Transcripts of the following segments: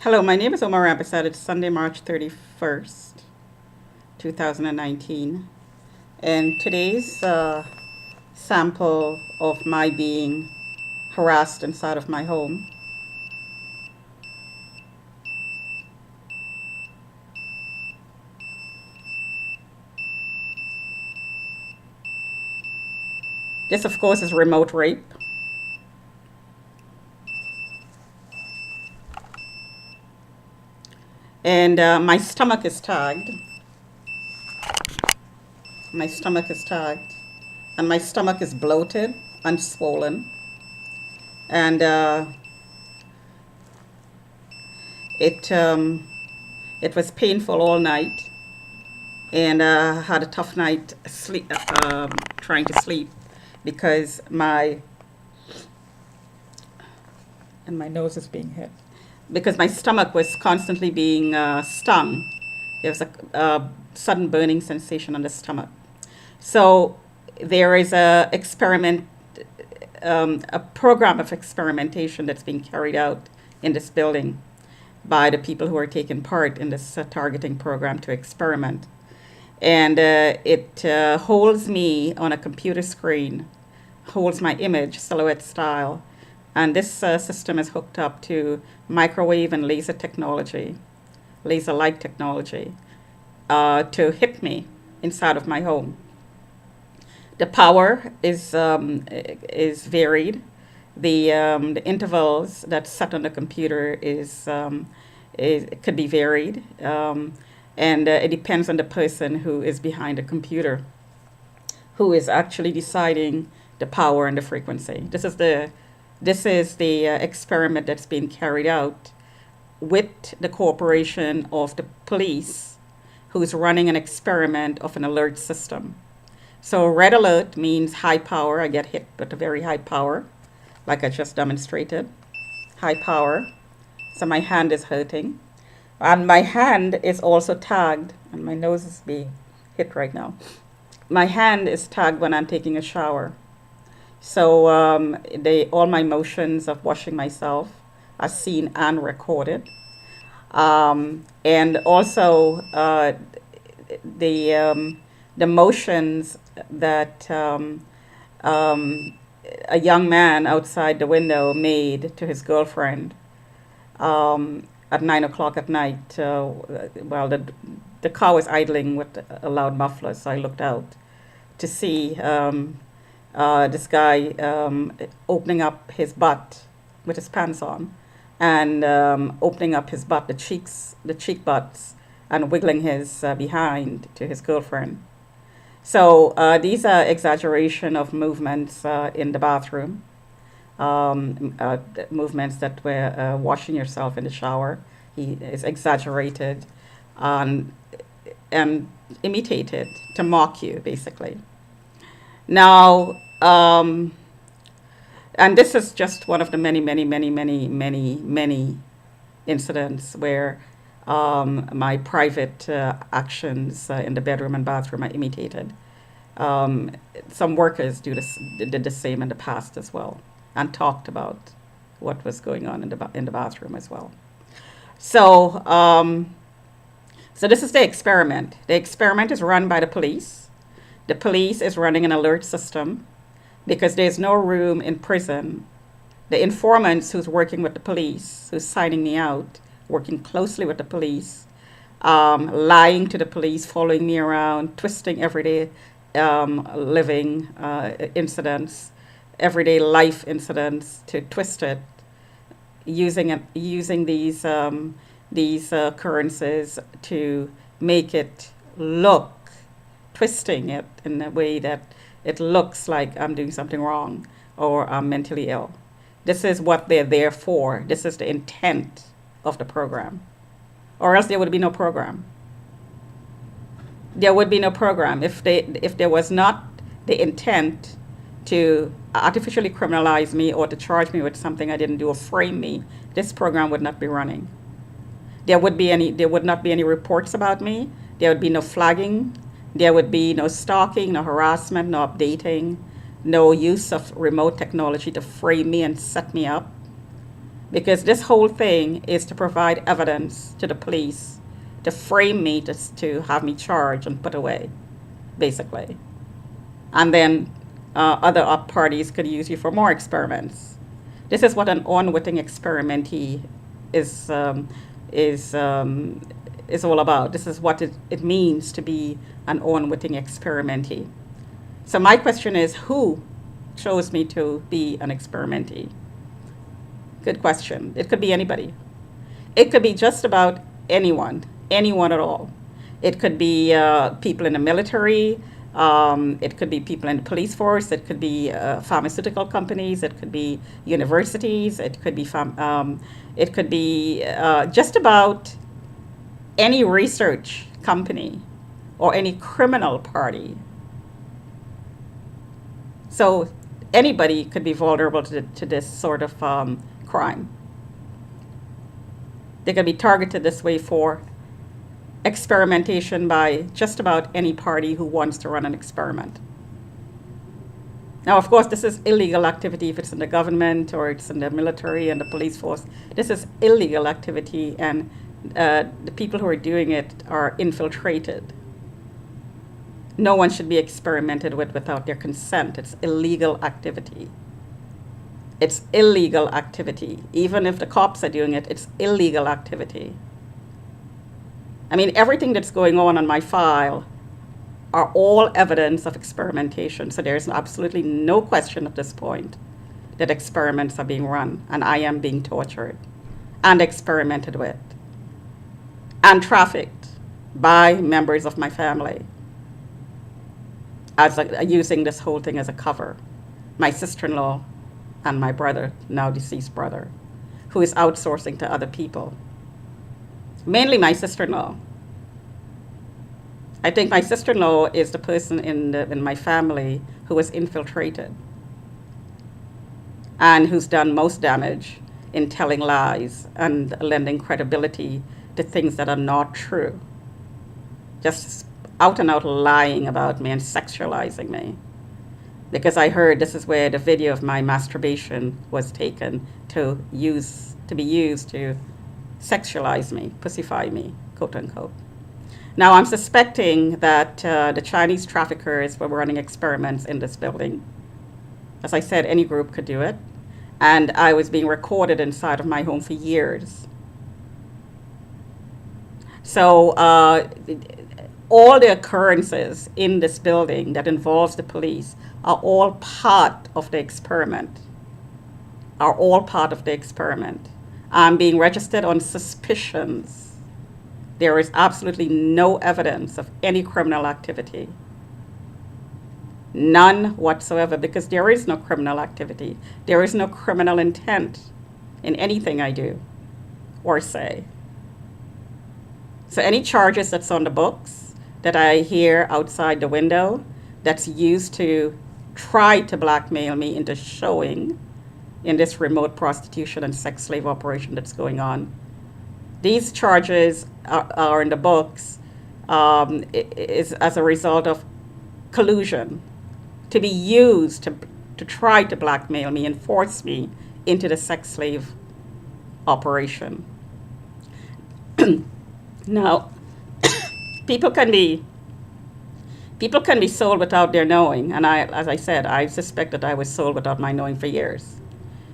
Hello, my name is Omar Abasad. It's Sunday, March 31st, 2019. And today's sample of my being harassed inside of my home. This, of course, is remote rape. And my stomach is tagged. My stomach is tagged. And my stomach is bloated and swollen. And it, um, it was painful all night. And had a tough night trying to sleep because my nose is being hit because my stomach was constantly being stung. There was a sudden burning sensation on the stomach. So there is a program of experimentation that's being carried out in this building by the people who are taking part in this targeting program to experiment. And it holds me on a computer screen, holds my image, silhouette style. And this system is hooked up to microwave and laser technology, laser light technology, to hit me inside of my home. The power is varied. The intervals that's set on the computer it could be varied. And it depends on the person who is behind the computer, who is actually deciding the power and the frequency. This is the experiment that's being carried out with the cooperation of the police, who's running an experiment of an alert system. So red alert means high power. I get hit with a very high power, like I just demonstrated. High power. So my hand is hurting. And my hand is also tagged, and my nose is being hit right now. My hand is tagged when I'm taking a shower. So all my motions of washing myself are seen and recorded. And also the the motions that a young man outside the window made to his girlfriend at 9 o'clock at night. Well, the car was idling with a loud muffler, so I looked out to see this guy opening up his butt with his pants on, and opening up his butt, the cheek butts, and wiggling his behind to his girlfriend. So these are exaggeration of movements in the bathroom, movements that were washing yourself in the shower. He is exaggerated and, and imitated to mock you, basically. Now, and this is just one of the many, many, many, many, many, many incidents where my private actions in the bedroom and bathroom are imitated. Um, some workers did the same in the past as well, and talked about what was going on in in the bathroom as well. So, so this is the experiment. The experiment is run by the police. The police is running an alert system because there's no room in prison. The informants who's working with the police, who's signing me out, working closely with the police, lying to the police, following me around, twisting everyday living incidents, everyday life incidents to twist it, using these occurrences to make it look, twisting it in a way that it looks like I'm doing something wrong or I'm mentally ill. This is what they're there for. This is the intent of the program. Or else there would be no program. There would be no program if there was not the intent to artificially criminalize me or to charge me with something I didn't do or frame me. This program would not be running. There would not be any reports about me. There would be no flagging. There would be no stalking, no harassment, no updating, no use of remote technology to frame me and set me up. because this whole thing is to provide evidence to the police to frame me, to have me charged and put away, basically. And then other parties could use you for more experiments. This is what an unwitting experimentee is um, is um, is all about. This is what it means to be an unwitting experimentee. So my question is, who chose me to be an experimentee? Good question. It could be anybody. It could be just about anyone at all. It could be people in the military. It could be people in the police force. It could be pharmaceutical companies. It could be universities. It could be just about any research company or any criminal party. So anybody could be vulnerable to this sort of crime. They could be targeted this way for experimentation by just about any party who wants to run an experiment. Now, of course, this is illegal activity if it's in the government or it's in the military and the police force. This is illegal activity, and the people who are doing it are infiltrated. No one should be experimented with without their consent. It's illegal activity. It's illegal activity. Even if the cops are doing it, it's illegal activity. I mean, everything that's going on my file are all evidence of experimentation. So there's absolutely no question at this point that experiments are being run and I am being tortured and experimented with and trafficked by members of my family as using this whole thing as a cover. My sister-in-law and my brother, now deceased brother, who is outsourcing to other people. Mainly my sister-in-law. I think my sister-in-law is the person in my family who was infiltrated and who's done most damage in telling lies and lending credibility to things that are not true. Just out and out lying about me and sexualizing me. Because I heard this is where the video of my masturbation was taken to be used to sexualize me, pussify me, quote unquote. Now I'm suspecting that the Chinese traffickers were running experiments in this building. As I said, any group could do it. And I was being recorded inside of my home for years. So all the occurrences in this building that involves the police are all part of the experiment. I'm being registered on suspicions. There is absolutely no evidence of any criminal activity. None whatsoever, because there is no criminal activity. There is no criminal intent in anything I do or say. So any charges that's on the books that I hear outside the window that's used to try to blackmail me into showing in this remote prostitution and sex slave operation that's going on, these charges are in the books is as a result of collusion to be used to try to blackmail me and force me into the sex slave operation. Now, people can be sold without their knowing, and as I said, I suspect that I was sold without my knowing for years.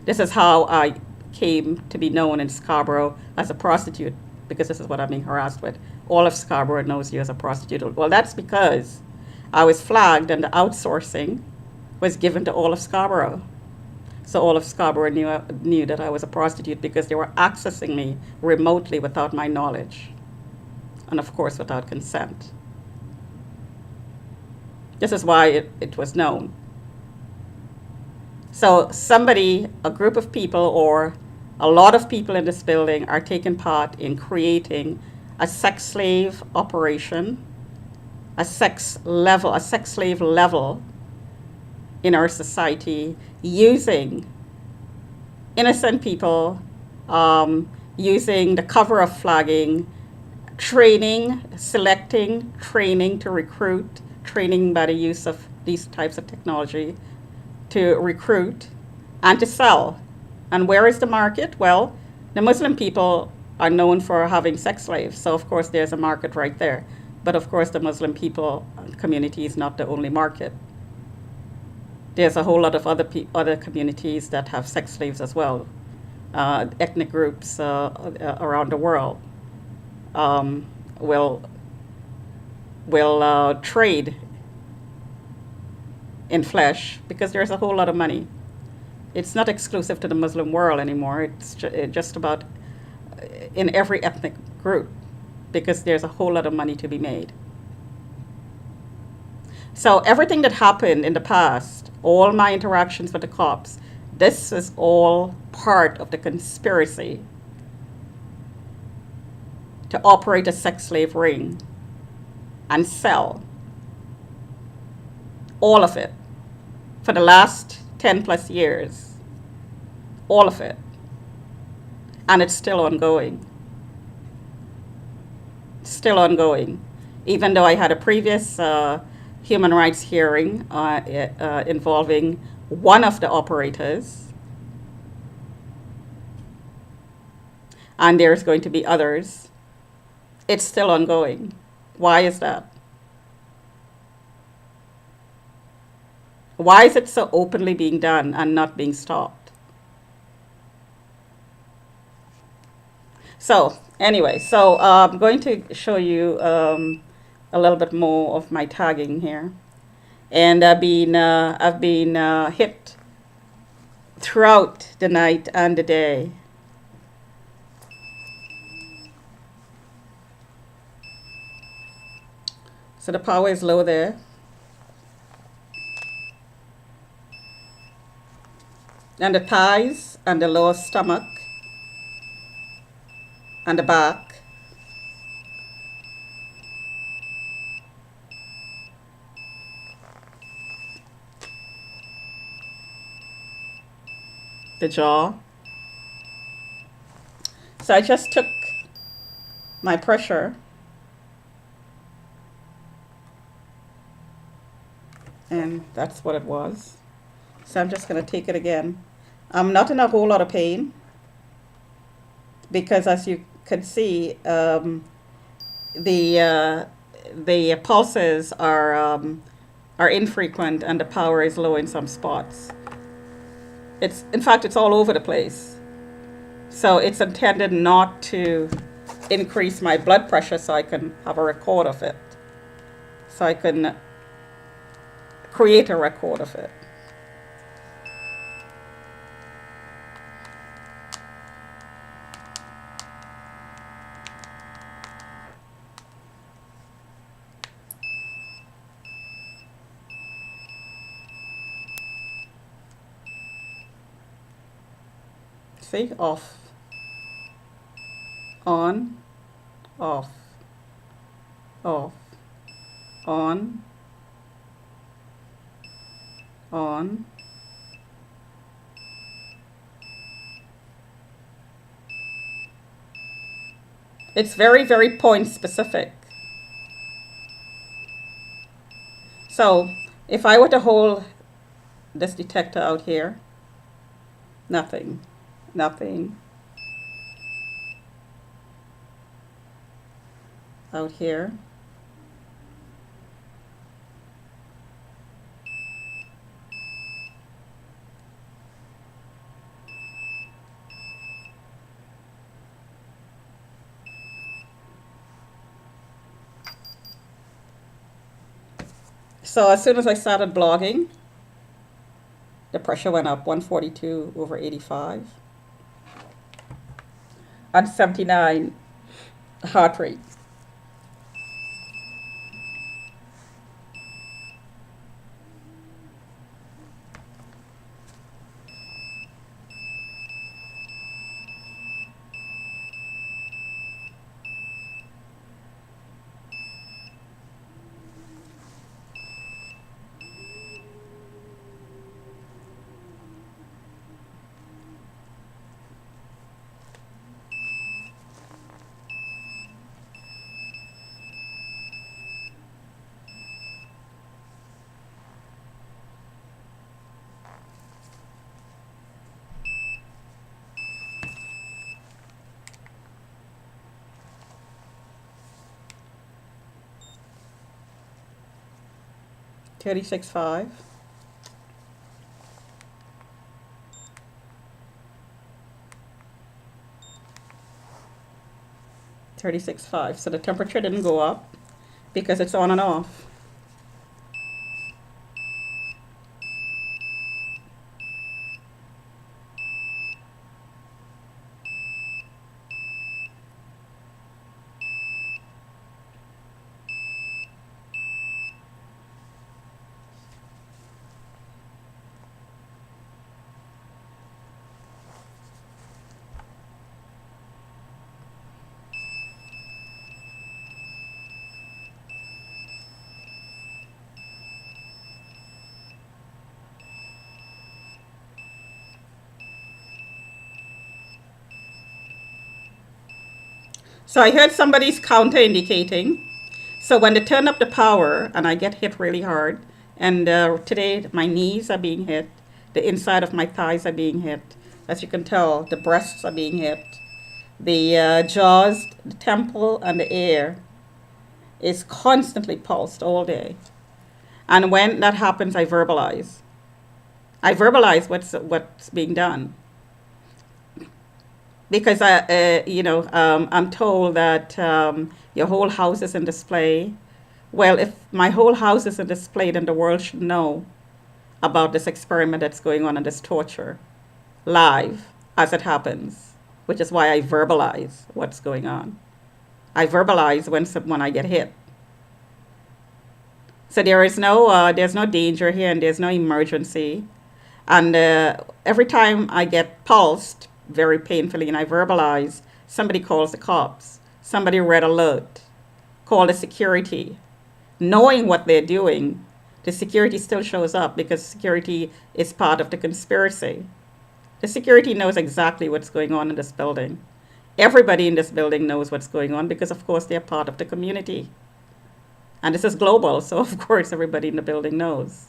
This is how I came to be known in Scarborough as a prostitute, because this is what I'm being harassed with. All of Scarborough knows you as a prostitute. Well, that's because I was flagged and the outsourcing was given to all of Scarborough. So all of Scarborough knew that I was a prostitute because they were accessing me remotely without my knowledge, and of course without consent. This is why it was known. So a group of people, or a lot of people in this building are taking part in creating a sex slave operation, a sex slave level in our society, using innocent people, using the cover of flagging, training to recruit, training by the use of these types of technology to recruit and to sell And where is the market? Well, the Muslim people are known for having sex slaves, so of course there's a market right there. But of course, the Muslim people community is not the only market. There's a whole lot of other communities that have sex slaves as well, ethnic groups around the world um, will trade in flesh because there's a whole lot of money. It's not exclusive to the Muslim world anymore. It's just about in every ethnic group because there's a whole lot of money to be made. So everything that happened in the past, all my interactions with the cops, this is all part of the conspiracy to operate a sex slave ring and sell all of it for the last 10 plus years. All of it. And it's still ongoing. Still ongoing. Even though I had a previous human rights hearing involving one of the operators, and there's going to be others, it's still ongoing. Why is that? Why is it so openly being done and not being stopped? So anyway, I'm going to show you a little bit more of my tagging here, and I've been hit throughout the night and the day. So the power is low there. And the thighs and the lower stomach and the back. The jaw. So I just took my pressure and that's what it was. So I'm just going to take it again. I'm not in a whole lot of pain because, as you can see, the pulses are infrequent and the power is low in some spots. In fact, it's all over the place. So it's intended not to increase my blood pressure so I can have a record of it. So I can create a record of it. See, off, on, off, off, on, on, it's very, very point specific. So if I were to hold this detector out here, nothing, nothing. Out here. So as soon as I started blogging, the pressure went up 142/85 and 79 heart rate. 36.5. 36.5. So the temperature didn't go up because it's on and off. So I heard somebody's counter indicating. So when they turn up the power and I get hit really hard, and today my knees are being hit, the inside of my thighs are being hit. As you can tell, the breasts are being hit. The jaws, the temple, and the ear is constantly pulsed all day. And when that happens, I verbalize. I verbalize what's being done. Because I'm told that your whole house is in display. Well, if my whole house is in display, then the world should know about this experiment that's going on and this torture live as it happens, which is why I verbalize what's going on. I verbalize when I get hit. So there's no danger here and there's no emergency. And every time I get pulsed very painfully and I verbalize, somebody calls the cops, somebody red alert, call the security. Knowing what they're doing, the security still shows up because security is part of the conspiracy. The security knows exactly what's going on in this building. Everybody in this building knows what's going on because, of course, they're part of the community. And this is global, so of course everybody in the building knows.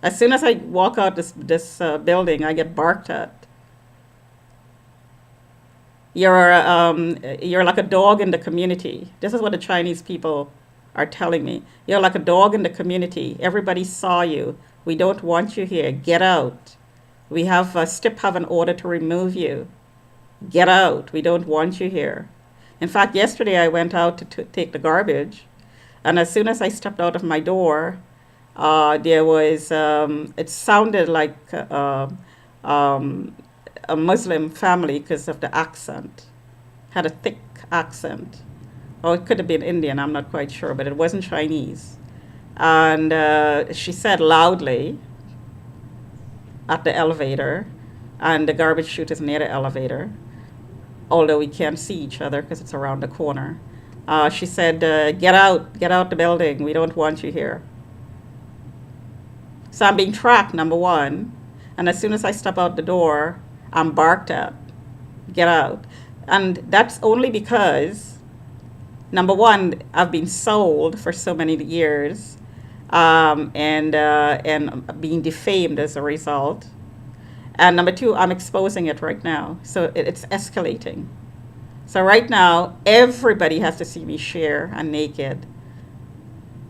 As soon as I walk out this building, I get barked at. You're like a dog in the community. This is what the Chinese people are telling me. You're like a dog in the community. Everybody saw you. We don't want you here. Get out. We have STIP have an order to remove you. Get out. We don't want you here. In fact, yesterday I went out to take the garbage, and as soon as I stepped out of my door, there was, it sounded like a Muslim family because of the accent. Had a thick accent. Or it could have been Indian, I'm not quite sure, but it wasn't Chinese. And she said loudly at the elevator, and the garbage chute is near the elevator, although we can't see each other because it's around the corner. She said, get out the building, we don't want you here. So I'm being tracked, number one, and as soon as I step out the door, I'm barked at, get out. And that's only because, number one, I've been sold for so many years, and being defamed as a result. And number two, I'm exposing it right now. So it's escalating. So right now, everybody has to see me sheer and naked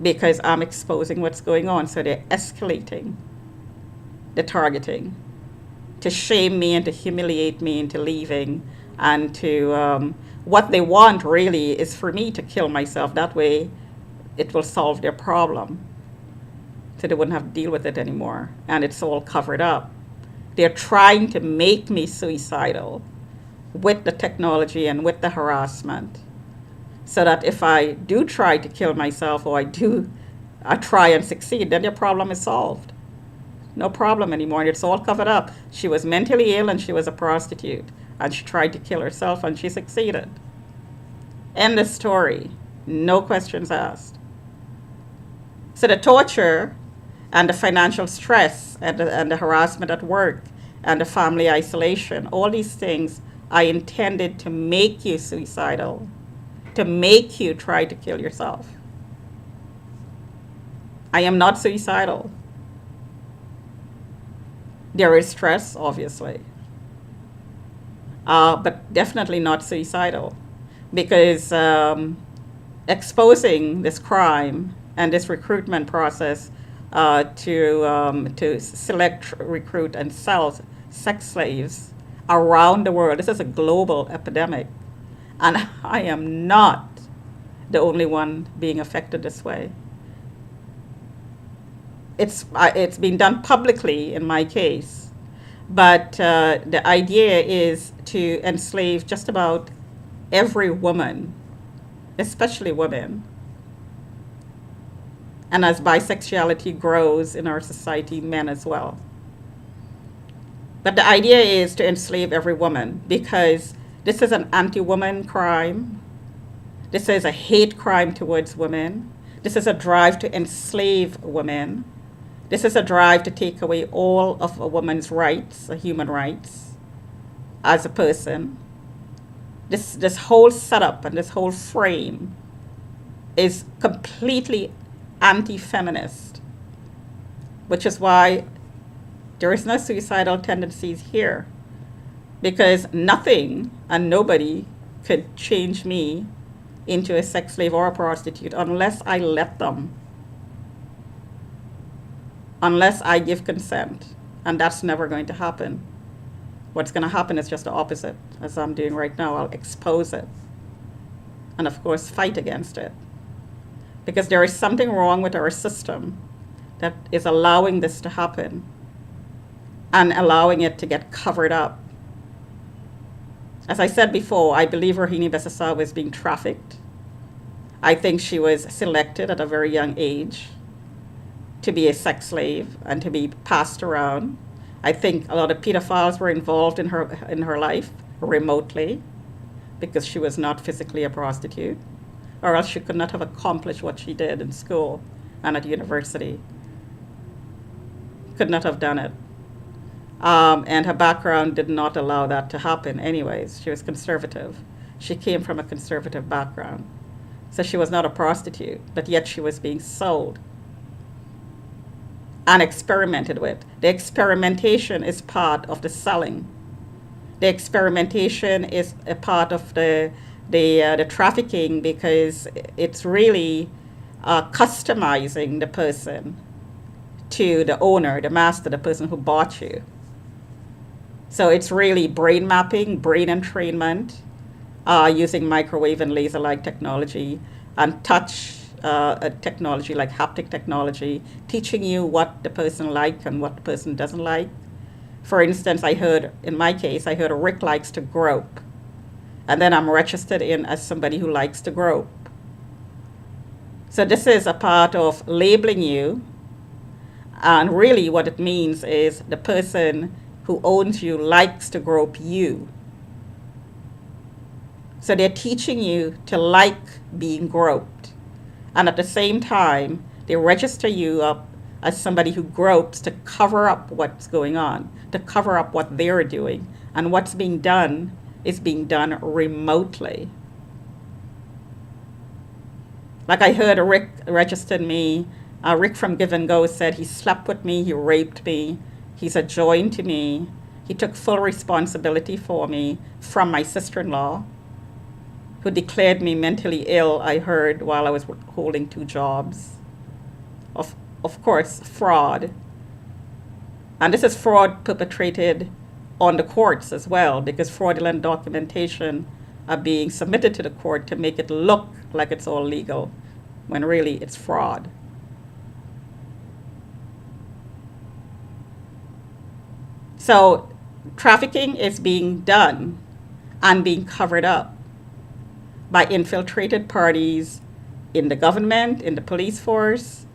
because I'm exposing what's going on. So they're escalating the targeting to shame me and to humiliate me into leaving, and to what they want really is for me to kill myself. That way it will solve their problem. So they wouldn't have to deal with it anymore. And it's all covered up. They're trying to make me suicidal with the technology and with the harassment, so that if I do try to kill myself, or I try and succeed, then their problem is solved. No problem anymore, and it's all covered up. She was mentally ill and she was a prostitute, and she tried to kill herself and she succeeded. End the story. No questions asked. So the torture and the financial stress and the harassment at work and the family isolation, all these things are intended to make you suicidal, to make you try to kill yourself. I am not suicidal. There is stress, obviously, but definitely not suicidal, because exposing this crime and this recruitment process to select, recruit, and sell sex slaves around the world. This is a global epidemic, and I am not the only one being affected this way. It's been done publicly in my case, but the idea is to enslave just about every woman, especially women. And as bisexuality grows in our society, men as well. But the idea is to enslave every woman because this is an anti-woman crime. This is a hate crime towards women. This is a drive to enslave women. This is a drive to take away all of a woman's rights, human rights, as a person. This whole setup and this whole frame is completely anti-feminist, which is why there is no suicidal tendencies here, because nothing and nobody could change me into a sex slave or a prostitute unless I let them, unless I give consent, and that's never going to happen. What's going to happen is just the opposite, as I'm doing right now. I'll expose it and, of course, fight against it. Because there is something wrong with our system that is allowing this to happen and allowing it to get covered up. As I said before, I believe Rohini Bessasaw was being trafficked. I think she was selected at a very young age to be a sex slave and to be passed around. I think a lot of pedophiles were involved in her life remotely because she was not physically a prostitute, or else she could not have accomplished what she did in school and at university. Could not have done it. And her background did not allow that to happen anyways. She was conservative. She came from a conservative background. So she was not a prostitute, but yet she was being sold and experimented with. The experimentation is part of the selling. The experimentation is a part of the trafficking, because it's really customizing the person to the owner, the master, the person who bought you. So it's really brain mapping, brain entrainment, using microwave and laser light technology and touch technology like haptic technology, teaching you what the person likes and what the person doesn't like. For instance, in my case, I heard Rick likes to grope. And then I'm registered in as somebody who likes to grope. So this is a part of labeling you. And really what it means is the person who owns you likes to grope you. So they're teaching you to like being groped. And at the same time, they register you up as somebody who gropes to cover up what's going on, to cover up what they're doing. And what's being done is being done remotely. Like I heard Rick registered me. Rick from Give and Go said he slept with me, he raped me, he's a join to me. He took full responsibility for me from my sister-in-law, who declared me mentally ill, I heard, while I was holding 2 jobs. Of course, fraud. And this is fraud perpetrated on the courts as well, because fraudulent documentation are being submitted to the court to make it look like it's all legal, when really it's fraud. So trafficking is being done and being covered up by infiltrated parties in the government, in the police force,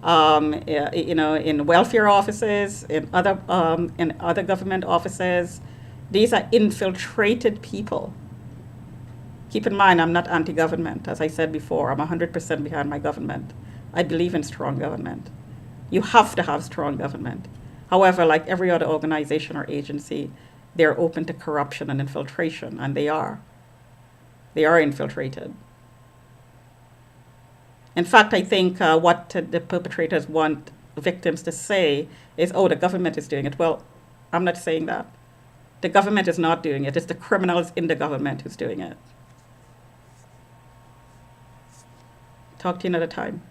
in welfare offices, in other government offices. These are infiltrated people. Keep in mind, I'm not anti-government. As I said before, I'm 100% behind my government. I believe in strong government. You have to have strong government. However, like every other organization or agency, they're open to corruption and infiltration, and they are. They are infiltrated. In fact, I think what the perpetrators want victims to say is, oh, the government is doing it. Well, I'm not saying that. The government is not doing it. It's the criminals in the government who's doing it. Talk to you another time.